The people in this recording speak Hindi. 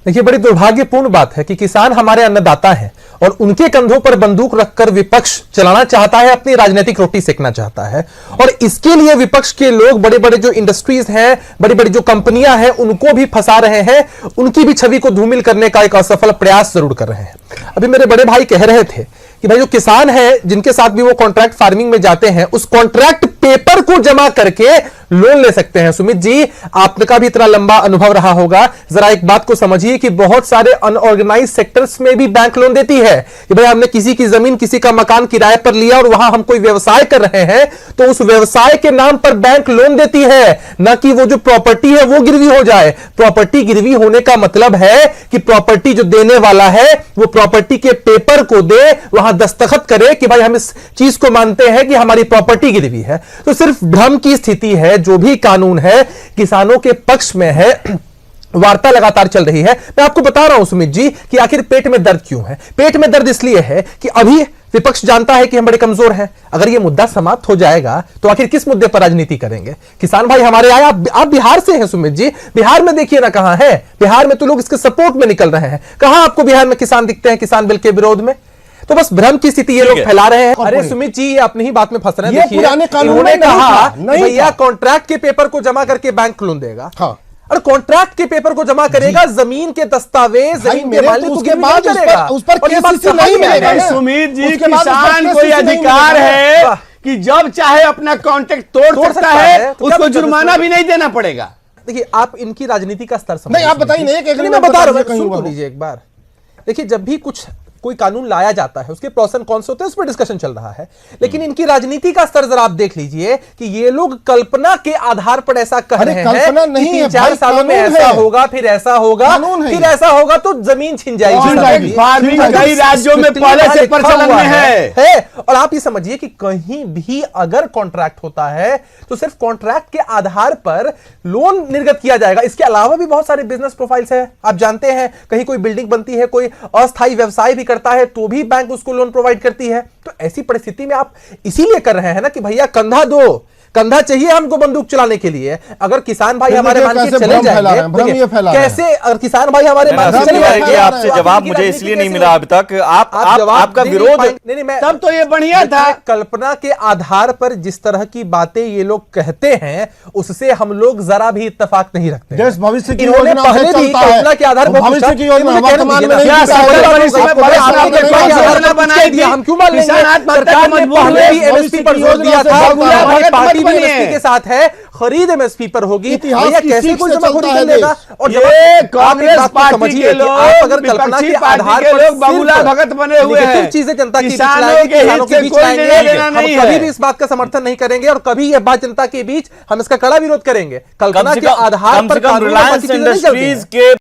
देखिए, बड़ी दुर्भाग्यपूर्ण बात है कि किसान हमारे अन्नदाता हैं और उनके कंधों पर बंदूक रखकर विपक्ष चलाना चाहता है, अपनी राजनीतिक रोटी सेकना चाहता है। और इसके लिए विपक्ष के लोग बड़े बड़े जो इंडस्ट्रीज हैं, बड़ी बड़ी जो कंपनियां हैं, उनको भी फंसा रहे हैं, उनकी भी छवि को धूमिल करने का एक असफल प्रयास जरूर कर रहे हैं। अभी मेरे बड़े भाई कह रहे थे कि भाई जो किसान है, जिनके साथ भी वो कॉन्ट्रैक्ट फार्मिंग में जाते हैं, उस कॉन्ट्रैक्ट पेपर को जमा करके लोन ले सकते हैं। सुमित जी, आपका भी इतना लंबा अनुभव रहा होगा, जरा एक बात को समझिए कि बहुत सारे अनऑर्गेनाइज सेक्टर्स में भी बैंक लोन देती है कि भाई हमने किसी की जमीन, किसी का मकान किराए पर लिया और वहां हम कोई व्यवसाय कर रहे हैं, तो उस व्यवसाय के नाम पर बैंक लोन देती है, ना कि वो जो प्रॉपर्टी है वो गिरवी हो जाए। प्रॉपर्टी गिरवी होने का मतलब है कि प्रॉपर्टी जो देने वाला है वो प्रॉपर्टी के पेपर को दे, वहां दस्तखत करे कि भाई हम इस चीज को मानते हैं कि हमारी प्रॉपर्टी गिरवी है। तो सिर्फ भ्रम की स्थिति है। जो भी कानून है किसानों के पक्ष में है, वार्ता लगातार चल रही है। मैं आपको बता रहा हूं सुमित जी कि आखिर पेट में दर्द क्यों है। पेट में दर्द इसलिए है कि अभी विपक्ष जानता है कि हम बड़े कमजोर हैं। अगर यह मुद्दा समाप्त हो जाएगा तो आखिर किस मुद्दे पर राजनीति करेंगे। किसान भाई हमारे आए, आप बिहार से हैं सुमित जी, बिहार में देखिए ना कहां है। बिहार में तो लोग इसके सपोर्ट में निकल रहे हैं। कहां आपको बिहार में किसान दिखते हैं किसान बिल के विरोध में? तो बस भ्रम की स्थिति ये लोग फैला रहे हैं। अरे सुमित जी, ये अपनी ही बात में फंस रहे हैं। देखिए, इन्होंने कहा भैया कॉन्ट्रैक्ट के पेपर को जमा करके बैंक लोन देगा। हाँ। और कॉन्ट्रैक्ट के पेपर को जमा करेगा, जमीन के दस्तावेज, जमीन के मालिक उसके बाद उस पर केसीसी नहीं मिलेगा। सुमित जी, किसान कोई अधिकार है कि जब चाहे अपना कॉन्ट्रैक्ट तोड़ सकता है, उसको जुर्माना भी नहीं देना पड़ेगा। देखिए, आप इनकी राजनीति का स्तर समझिए। आप बताइए, मैं बता रहा हूं, सुन लीजिए एक बार। देखिए, जब भी कोई कानून लाया जाता है, उसके प्रोस एंड कॉन्स होते हैं, उस पर डिस्कशन चल रहा है। लेकिन इनकी राजनीति का स्तर जरा आप देख लीजिए कि ये लोग कल्पना के आधार पर ऐसा कह रहे हैं कि 3-4 सालों में ऐसा होगा, फिर ऐसा होगा, फिर ऐसा होगा तो जमीन छिन जाएगी। कई राज्यों में पहले से प्रचलन में है। और आप ये समझिए कि कहीं भी अगर कॉन्ट्रैक्ट होता है तो सिर्फ कॉन्ट्रैक्ट के आधार पर लोन निर्गत किया जाएगा। इसके अलावा भी बहुत सारे बिजनेस प्रोफाइल्स है। आप जानते हैं, कहीं कोई बिल्डिंग बनती है, कोई अस्थायी व्यवसाय भी करता है, तो भी बैंक उसको लोन प्रोवाइड करती है। तो ऐसी परिस्थिति में आप इसीलिए कर रहे हैं ना कि भैया कंधा दो, कंधा चाहिए हमको बंदूक चलाने के लिए। अगर किसान भाई हमारे मान के चले जाएंगे, कैसे अगर किसान भाई हमारे मान के चले जाएंगे? आपसे जवाब मुझे इसलिए नहीं मिला अब तक। आपका विरोध नहीं, तब तो ये बढ़िया था। कल्पना के आधार पर जिस तरह की बातें ये लोग कहते हैं, उससे हम लोग जरा भी इत्तेफाक नहीं रखते। देश भविष्य की योजना पहले भी कल्पना के आधार पर भविष्य की योजना हम क्यों मान लेंगे? सरकार ने पहले भी एमएसपी पर जोर दिया था, पार्टी एमएसपी के साथ है, खरीद एमएसपी पर होगी। भैया कैसे कोई जमाखोरी कर लेगा? और कांग्रेस पार्टी के लोग, अगर कल्पना के आधार पर लोग बाबूलाल भगत बने हुए हैं, चीजें जनता के बीच लाएंगे, हम कभी भी इस बात का समर्थन नहीं करेंगे और कभी यह बात जनता के बीच हम इसका कड़ा विरोध करेंगे। कल्पना के आधार पर रिलायंस इंडस्ट्रीज के